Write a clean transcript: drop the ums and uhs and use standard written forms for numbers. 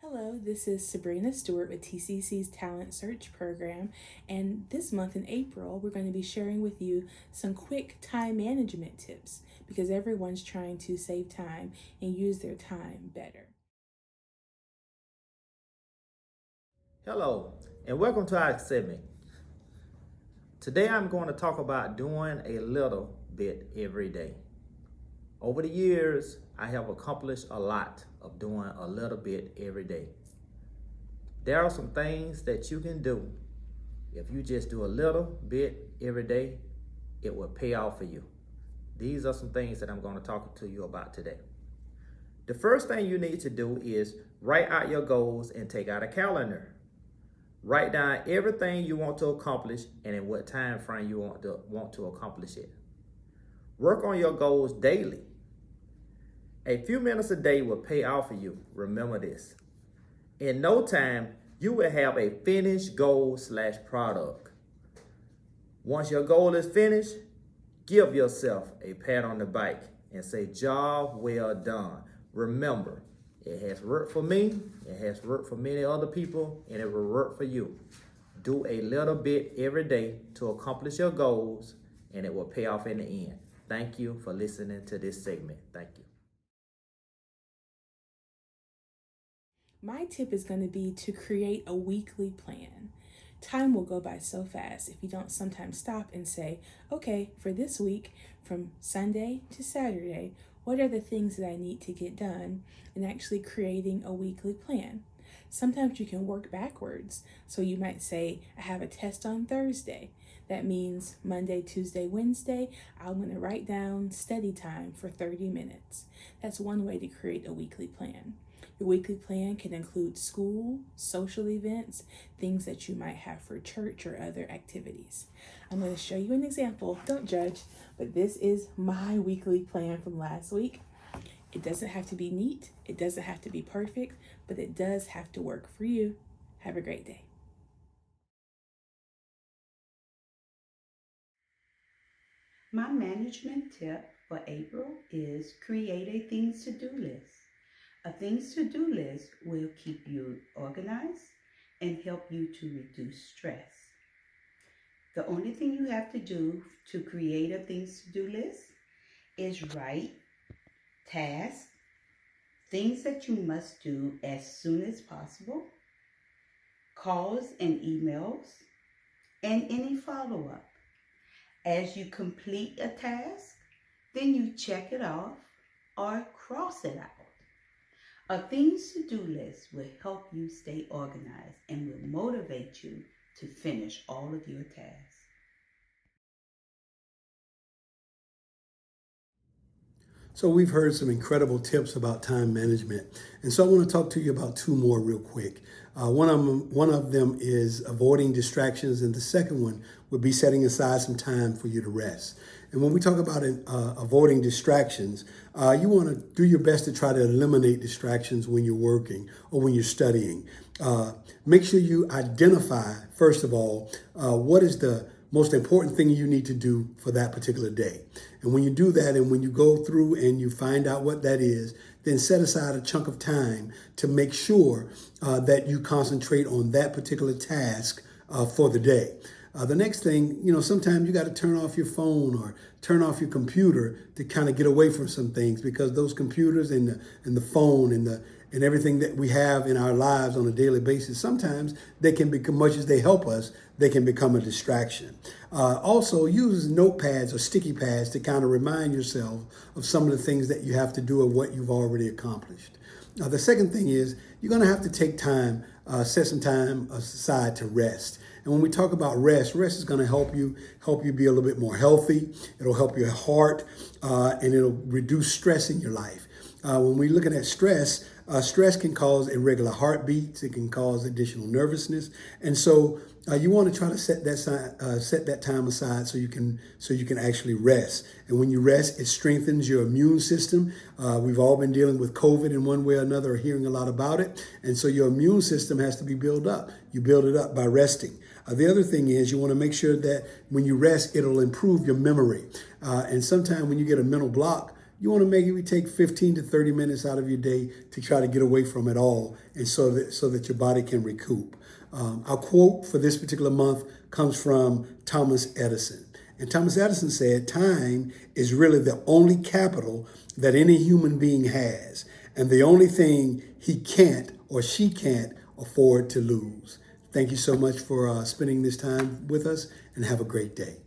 Hello, this is Sabrina Stewart with TCC's Talent Search Program, and this month in April, we're going to be sharing with you some quick time management tips because everyone's trying to save time and use their time better. Hello, and welcome to our segment. Today I'm going to talk about doing a little bit every day. Over the years, I have accomplished a lot of doing a little bit every day. There are some things that you can do. If you just do a little bit every day, it will pay off for you. These are some things that I'm going to talk to you about today. The first thing you need to do is write out your goals and take out a calendar. Write down everything you want to accomplish and in what time frame you want to accomplish it. Work on your goals daily. A few minutes a day will pay off for you. Remember this. In no time, you will have a finished goal/product. Once your goal is finished, give yourself a pat on the back and say, job well done. Remember, it has worked for me, it has worked for many other people, and it will work for you. Do a little bit every day to accomplish your goals, and it will pay off in the end. Thank you for listening to this segment. Thank you. My tip is going to be to create a weekly plan. Time will go by so fast if you don't sometimes stop and say, okay, for this week, from Sunday to Saturday, what are the things that I need to get done, and actually creating a weekly plan. Sometimes you can work backwards. So you might say, I have a test on Thursday. That means Monday, Tuesday, Wednesday, I'm going to write down study time for 30 minutes. That's one way to create a weekly plan. Your weekly plan can include school, social events, things that you might have for church or other activities. I'm going to show you an example. Don't judge, but this is my weekly plan from last week. It doesn't have to be neat. It doesn't have to be perfect, but it does have to work for you. Have a great day. My management tip for April is create a things to do list. A things to do list will keep you organized and help you to reduce stress. The only thing you have to do to create a things to do list is write tasks, things that you must do as soon as possible, calls and emails, and any follow-up. As you complete a task, then you check it off or cross it out. A things to do list will help you stay organized and will motivate you to finish all of your tasks. So we've heard some incredible tips about time management, and so I want to talk to you about two more real quick. One of them is avoiding distractions, and the second one would be setting aside some time for you to rest. And when we talk about avoiding distractions, you want to do your best to try to eliminate distractions when you're working or when you're studying. Make sure you identify, first of all, what is the most important thing you need to do for that particular day. And when you do that, and when you go through and you find out what that is, then set aside a chunk of time to make sure that you concentrate on that particular task for the day. The next thing, sometimes you got to turn off your phone or turn off your computer to kind of get away from some things, because those computers and the phone and everything that we have in our lives on a daily basis, sometimes they can become, much as they help us, they can become a distraction. Also, use notepads or sticky pads to kind of remind yourself of some of the things that you have to do or what you've already accomplished. The second thing is you're going to have to take time, set some time aside to rest. And when we talk about rest is going to help you be a little bit more healthy. It'll help your heart, and it'll reduce stress in your life. When we're looking at stress, stress can cause irregular heartbeats. It can cause additional nervousness, and so you want to try to set that time aside so you can actually rest. And when you rest, it strengthens your immune system. We've all been dealing with COVID in one way or another, or hearing a lot about it, and so your immune system has to be built up. You build it up by resting. The other thing is you want to make sure that when you rest, it'll improve your memory. And sometimes when you get a mental block, you want to maybe take 15 to 30 minutes out of your day to try to get away from it all, and so that your body can recoup. Our quote for this particular month comes from Thomas Edison. And Thomas Edison said, time is really the only capital that any human being has, and the only thing he can't or she can't afford to lose. Thank you so much for spending this time with us, and have a great day.